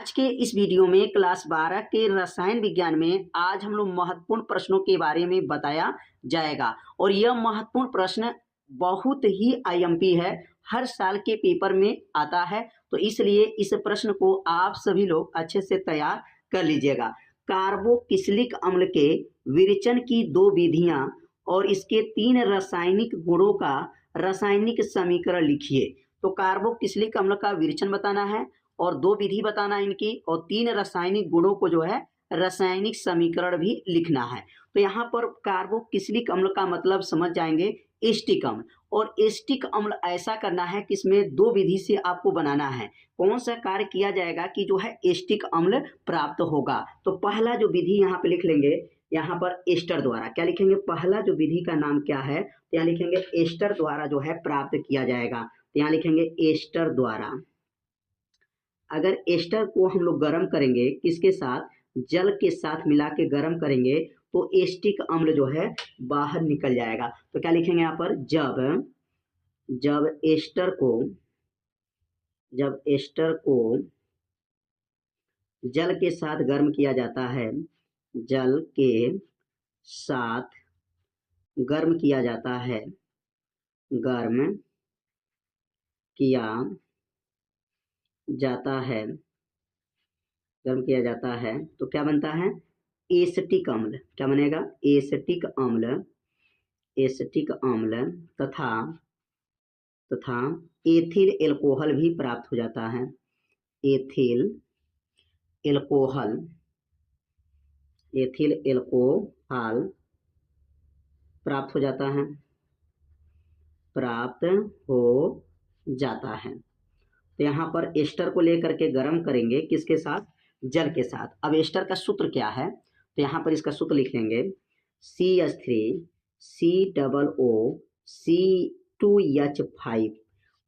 आज के इस वीडियो में क्लास 12 के रसायन विज्ञान में आज हम लोग महत्वपूर्ण प्रश्नों के बारे में बताया जाएगा और यह महत्वपूर्ण प्रश्न बहुत ही आईएमपी है, हर साल के पेपर में आता है। तो इसलिए इस प्रश्न को आप सभी लोग अच्छे से तैयार कर लीजिएगा। कार्बोक्सिलिक अम्ल के विरेचन की दो विधियां और इसके 3 रासायनिक गुणों का रासायनिक समीकरण लिखिए। तो कार्बोक्सिलिक अम्ल का विरेचन बताना है और 2 विधि बताना इनकी और 3 रासायनिक गुणों को जो है रासायनिक समीकरण भी लिखना है। तो यहाँ पर कार्बोक्सिलिक अम्ल का मतलब समझ जाएंगे एस्टिक अम्ल, और एस्टिक अम्ल ऐसा करना है कि इसमें 2 विधि से आपको बनाना है। कौन सा कार्य किया जाएगा कि जो है एस्टिक अम्ल प्राप्त होगा। तो पहला जो विधि यहाँ पे लिख लेंगे, यहाँ पर एस्टर द्वारा क्या लिखेंगे, पहला जो विधि का नाम क्या है तो यहाँ लिखेंगे एस्टर द्वारा जो है प्राप्त किया जाएगा। तो यहाँ लिखेंगे एस्टर द्वारा। अगर एस्टर को हम लोग गर्म करेंगे, किसके साथ, जल के साथ मिला के गर्म करेंगे तो एस्टिक अम्ल जो है बाहर निकल जाएगा। तो क्या लिखेंगे यहाँ पर, जब एस्टर को जल के साथ गर्म किया जाता है, जल के साथ गर्म किया जाता है, गर्म किया जाता है तो क्या बनता है, एसिटिक अम्ल। क्या बनेगा, एसिटिक अम्ल तथा एथिल एल्कोहल भी प्राप्त हो जाता है। एथिल एल्कोहल प्राप्त हो जाता है। तो यहाँ पर एस्टर को लेकर के गर्म करेंगे, किसके साथ, जल के साथ। अब एस्टर का सूत्र क्या है तो यहाँ पर इसका सूत्र लिख लेंगे CH3COO2H5।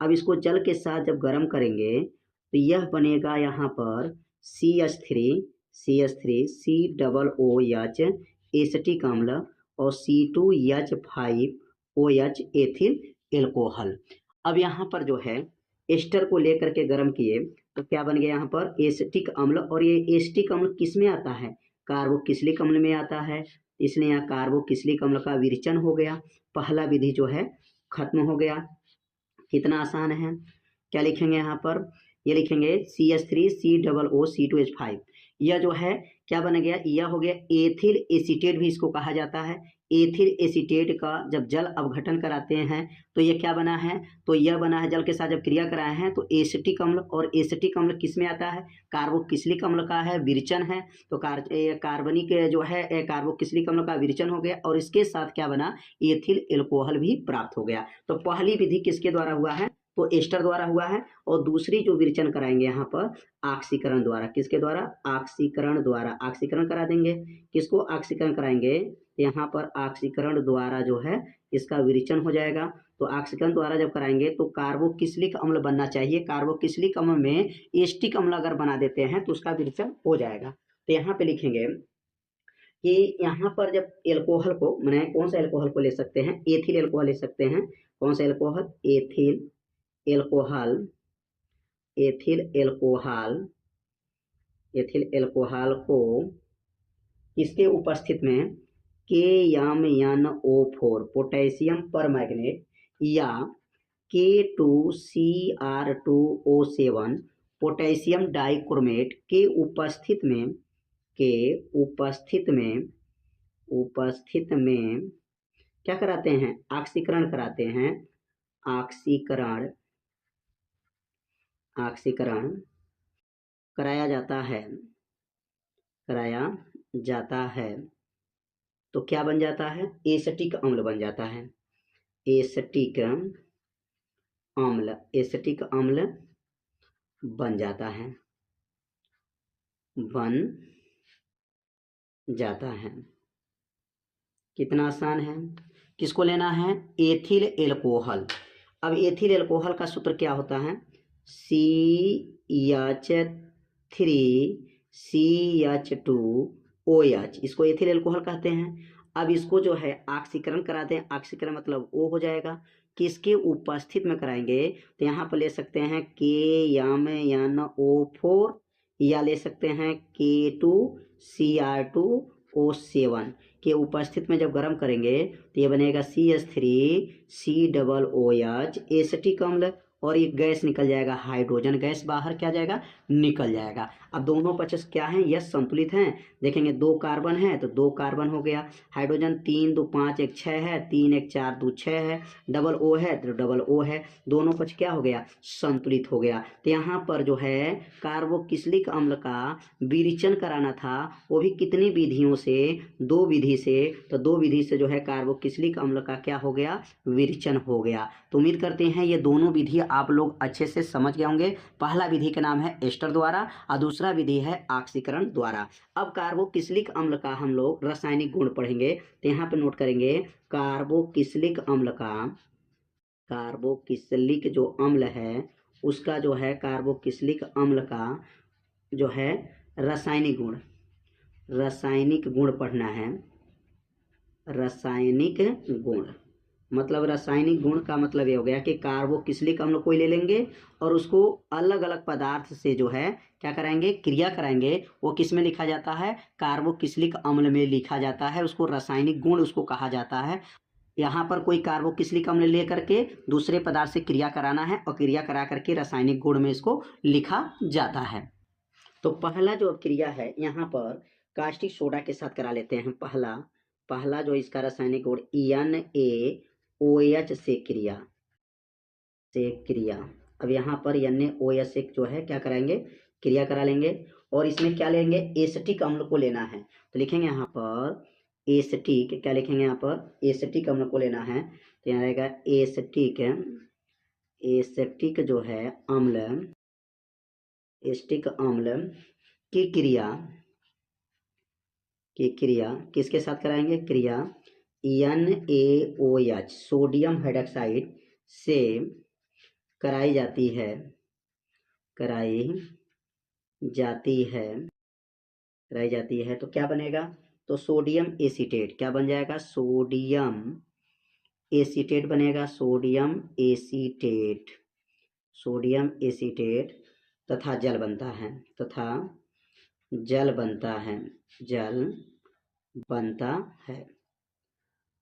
अब इसको जल के साथ जब गर्म करेंगे तो यह बनेगा यहाँ पर CH3COOH एसिटिक अम्ल और C2H5OH एथिल एल्कोहल। अब यहाँ पर जो है एस्टर को लेकर के गर्म किए तो क्या बन गया यहाँ पर, एसिटिक अम्ल। और ये एसिटिक अम्ल किस में आता है, कार्बोक्सिलिक अम्ल में आता है। इसलिए यहाँ कार्बोक्सिलिक अम्ल का विरेचन हो गया, पहला विधि जो है खत्म हो गया। कितना आसान है। क्या लिखेंगे यहाँ पर, ये लिखेंगे CH3COO2H5। यह जो है क्या बन गया, यह हो गया एथिल एसीटेट भी इसको कहा जाता है। एथिल एसीटेट का जब जल अपघटन कराते हैं तो ये क्या बना है, तो यह बना है, जल के साथ जब क्रिया कराए हैं तो एसिटिक अम्ल। और एसिटिक अम्ल किस में आता है, कार्बोक्सिलिक अम्ल का है विरेचन है। तो कार्बनिक जो है कार्बोक्सिलिक अम्ल का विरेचन हो गया और इसके साथ क्या बना, एथिल एल्कोहल भी प्राप्त हो गया। तो पहली विधि किसके द्वारा हुआ है, तो एस्टर द्वारा हुआ है। और दूसरी जो विरेचन कराएंगे यहाँ पर ऑक्सीकरण द्वारा, किसके द्वारा, ऑक्सीकरण द्वारा। ऑक्सीकरण करा देंगे, किसको ऑक्सीकरण कराएंगे, यहाँ पर ऑक्सीकरण द्वारा जो है इसका विरेचन हो जाएगा। तो ऑक्सीकरण द्वारा जब कराएंगे तो कार्बोक्सिलिक अम्ल बनना चाहिए। कार्बोक्सिलिक अम्ल में एस्टिक अम्ल अगर बना देते हैं तो उसका विरेचन हो जाएगा। तो यहाँ पे लिखेंगे कि यहाँ पर जब एल्कोहल को, मैंने कौन सा एल्कोहल को ले सकते हैं, एथिल एल्कोहल ले सकते हैं। कौन सा एल्कोहल, एथिल एल्कोहल को इसके उपस्थित में KMnO4 पोटेशियम परमैंगनेट या K2Cr2O7 पोटेशियम डाइक्रोमेट के उपस्थित में क्या कराते हैं, ऑक्सीकरण कराते हैं। ऑक्सीकरण कराया जाता है तो क्या बन जाता है, एसिटिक अम्ल बन जाता है। एसिटिक अम्ल बन जाता है। कितना आसान है। किसको लेना है, एथिल एल्कोहल। अब एथिल एल्कोहल का सूत्र क्या होता है, CH3CH2OH, इसको एथिल एल्कोहल कहते हैं। अब इसको जो है ऑक्सीकरण कराते हैं, ऑक्सीकरण मतलब O हो जाएगा। किसके उपस्थित में कराएंगे तो यहाँ पर ले सकते हैं KMnO4 या ले सकते हैं K2Cr2O7 के उपस्थित में जब गर्म करेंगे तो ये बनेगा CH3COOH एसिटिक अम्ल, और ये गैस निकल जाएगा, हाइड्रोजन गैस बाहर क्या जाएगा, निकल जाएगा। अब दोनों पक्ष क्या हैं, यह संतुलित हैं। देखेंगे 2 कार्बन है तो 2 कार्बन हो गया, हाइड्रोजन 3 2 5 1 6 है, 3 1 4 2 6 है, डबल ओ है तो डबल ओ है, दोनों पक्ष क्या हो गया, संतुलित हो गया। तो यहाँ पर जो है कार्बोक्सिलिक अम्ल का विरेचन कराना था, वो भी कितनी विधियों से, 2 विधि से। तो 2 विधि से जो है कार्बोक्सिलिक अम्ल का क्या हो गया, विरेचन हो गया। तो उम्मीद करते हैं ये दोनों विधि आप लोग अच्छे से समझ गए होंगे। पहला विधि का नाम है एस्टर द्वारा और दूसरा विधि है ऑक्सीकरण द्वारा। अब कार्बोक्सिलिक अम्ल का हम लोग रासायनिक गुण पढ़ेंगे, तो यहाँ पे नोट करेंगे कार्बोक्सिलिक अम्ल का, कार्बोक्सिलिक जो अम्ल है उसका जो है कार्बोक्सिलिक अम्ल का जो है रासायनिक गुण, रासायनिक गुण पढ़ना है। रासायनिक गुण मतलब रासायनिक गुण का मतलब ये हो गया कि कार्बोक्सिलिक अम्ल कोई ले लेंगे और उसको अलग अलग पदार्थ से जो है क्या कराएंगे, क्रिया कराएंगे। वो किस में लिखा जाता है, कार्बोक्सिलिक अम्ल में लिखा जाता है, उसको रासायनिक गुण उसको कहा जाता है। यहाँ पर कोई कार्बोक्सिलिक अम्ल ले करके दूसरे पदार्थ से क्रिया कराना है और क्रिया करा करके रासायनिक गुण में इसको लिखा जाता है। तो पहला जो क्रिया है यहाँ पर कास्टिक सोडा के साथ करा लेते हैं। पहला जो इसका रासायनिक गुण NaOH से क्रिया। अब यहाँ पर NaOH से जो है क्या कराएंगे, क्रिया करा लेंगे, और इसमें क्या लेंगे, एसिटिक अम्ल को लेना है। तो लिखेंगे यहाँ पर एसिटिक, क्या लिखेंगे यहाँ पर, एसिटिक अम्ल को लेना है। तो यहाँ रहेगा एसिटिक जो है अम्ल, एसिटिक अम्ल की क्रिया किसके साथ कराएंगे, क्रिया NaOH सोडियम हाइड्रोक्साइड से कराई जाती है। तो क्या बनेगा, तो सोडियम एसीटेट क्या बन जाएगा, सोडियम एसीटेट बनेगा, सोडियम एसीटेट तथा जल बनता है।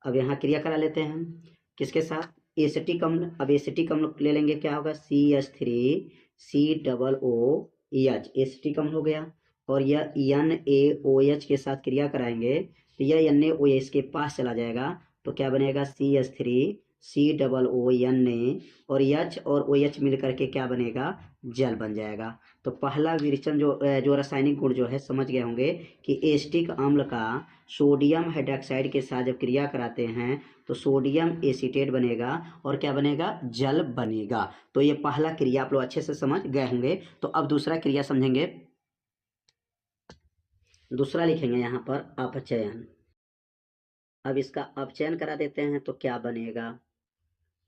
अब यहाँ क्रिया करा लेते हैं किसके साथ, एसिटिक अम्ल। अब एसिटिक अम्ल ले लेंगे, क्या होगा, CH3COOH एसिटिक अम्ल हो गया, और यह NaOH के साथ क्रिया कराएंगे तो यह NaOH के पास चला जाएगा। तो क्या बनेगा, CH3COONA और H और OH मिल करके क्या बनेगा, जल बन जाएगा। तो पहला विरेचन जो रासायनिक गुण जो है समझ गए होंगे कि एसिटिक अम्ल का सोडियम हाइड्रोक्साइड के साथ जब क्रिया कराते हैं तो सोडियम एसीटेट बनेगा और क्या बनेगा, जल बनेगा। तो ये पहला क्रिया आप लोग अच्छे से समझ गए होंगे। तो अब दूसरा क्रिया समझेंगे। दूसरा लिखेंगे यहाँ पर अपचयन। अब इसका अपचयन करा देते हैं तो क्या बनेगा,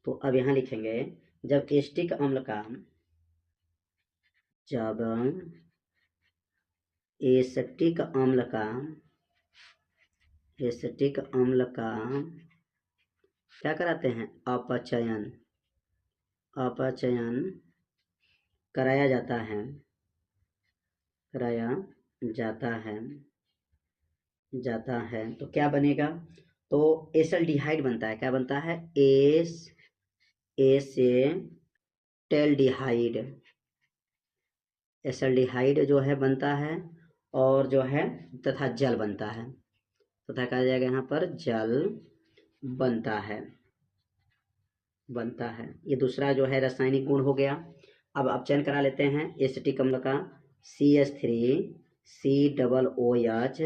तो अब यहाँ लिखेंगे जब एसिटिक अम्ल का एसिटिक अम्ल का क्या कराते हैं, अपचयन कराया जाता है तो क्या बनेगा, तो एसिल्डिहाइड बनता है। क्या बनता है, एसिल्डिहाइड जो है बनता है, और जो है तथा जल बनता है, तथा कहा जाएगा यहाँ पर जल बनता है। ये दूसरा जो है रासायनिक गुण हो गया। अब अपचयन करा लेते हैं एसिटिक अम्ल का, CH3COOH,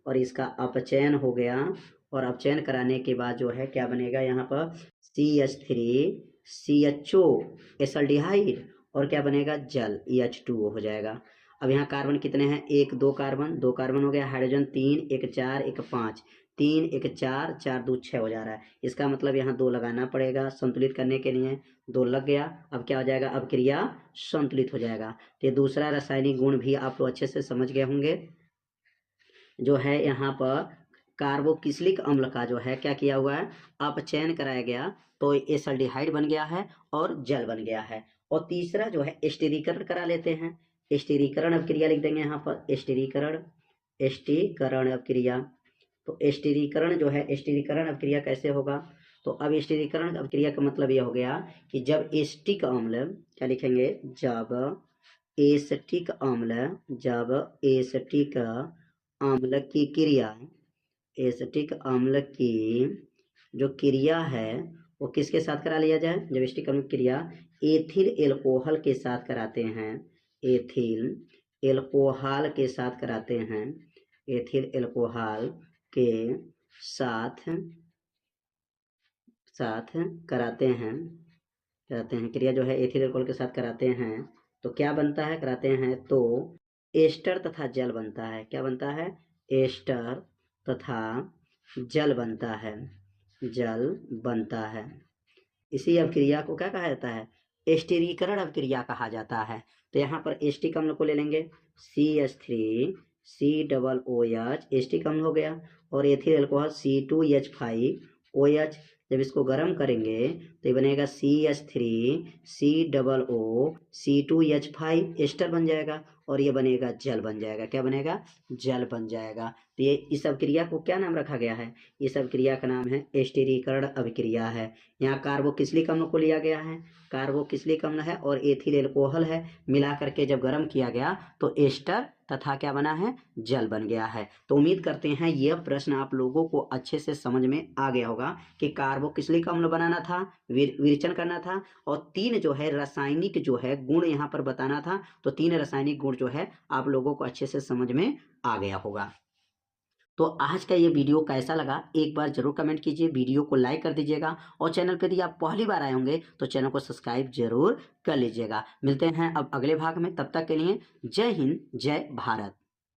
और इसका अपचयन हो गया, और अपचयन कराने के बाद जो है क्या बनेगा यहाँ पर, CH3CHO एसिल्डिहाइड, और क्या बनेगा, जल H2O हो जाएगा। अब यहाँ कार्बन कितने हैं, 1 2 कार्बन हो गया, हाइड्रोजन 3 1 4 1 5, 3 1 4 4 2 6 हो जा रहा है। इसका मतलब यहाँ 2 लगाना पड़ेगा संतुलित करने के लिए, 2 लग गया। अब क्या हो जाएगा, अब क्रिया संतुलित हो जाएगा। तो ये दूसरा रासायनिक गुण भी आप लोग अच्छे से समझ गए होंगे। जो है यहाँ पर कार्बोक्सिलिक अम्ल का जो है क्या किया हुआ है, अपचयन कराया गया, तो एसिल्डिहाइड बन गया है और जल बन गया है। और तीसरा जो है स्थिरीकरण करा लेते हैं। स्टीरीकरण अभिक्रिया लिख देंगे यहाँ पर, स्टीरीकरण अभिक्रिया। तो स्टीरीकरण जो है, स्टीरीकरण अभिक्रिया कैसे होगा? तो अब स्टीरीकरण अभिक्रिया का मतलब यह हो गया कि जब एस्टिक अम्ल, क्या लिखेंगे, जब एसिटिक अम्ल की क्रिया, एसिटिक अम्ल की जो क्रिया है वो किसके साथ करा लिया जाए? जब एसिटिक अम्ल की क्रिया एथिल एल्कोहल के साथ कराते हैं, एथिल एल्कोहल के साथ कराते हैं, एथिल एल्कोहल के साथ कराते हैं, क्रिया जो है एथिल एल्कोहल के साथ कराते हैं, तो क्या बनता है? कराते हैं तो एस्टर तथा जल बनता है। क्या बनता है? एस्टर तथा जल बनता है, जल बनता है। इसी अभिक्रिया को क्या कहा जाता है? स्टीरीकरण अभिक्रिया कहा जाता है। तो यहाँ पर एस्टिक अम्ल को ले लेंगे, CH3COOH एस्टिक अम्ल हो गया, और एथिल अल्कोहल C2H5OH। जब इसको गर्म करेंगे तो ये बनेगा CH3COOC2H5 एस्टर बन जाएगा, और ये बनेगा जल बन जाएगा। क्या बनेगा? जल बन जाएगा। तो ये इस अभिक्रिया को क्या नाम रखा गया है? इस अभिक्रिया का नाम है स्टीरीकरण अभिक्रिया है। यहाँ कार्बोक्सिलिक अम्ल को लिया गया है, कार्बोक्सिलिक अम्ल है और एथिल एल्कोहल है, मिला करके जब गर्म किया गया तो एस्टर तथा क्या बना है? जल बन गया है। तो उम्मीद करते हैं यह प्रश्न आप लोगों को अच्छे से समझ में आ गया होगा कि कार्बोक्सिलिक अम्ल बनाना था, विरेचन करना था, और 3 जो है रासायनिक जो है गुण यहाँ पर बताना था। तो 3 रासायनिक गुण जो है आप लोगों को अच्छे से समझ में आ गया होगा। तो आज का ये वीडियो कैसा लगा एक बार जरूर कमेंट कीजिए, वीडियो को लाइक कर दीजिएगा, और चैनल पर यदि आप पहली बार आए होंगे तो चैनल को सब्सक्राइब जरूर कर लीजिएगा। मिलते हैं अब अगले भाग में, तब तक के लिए जय हिंद, जय भारत।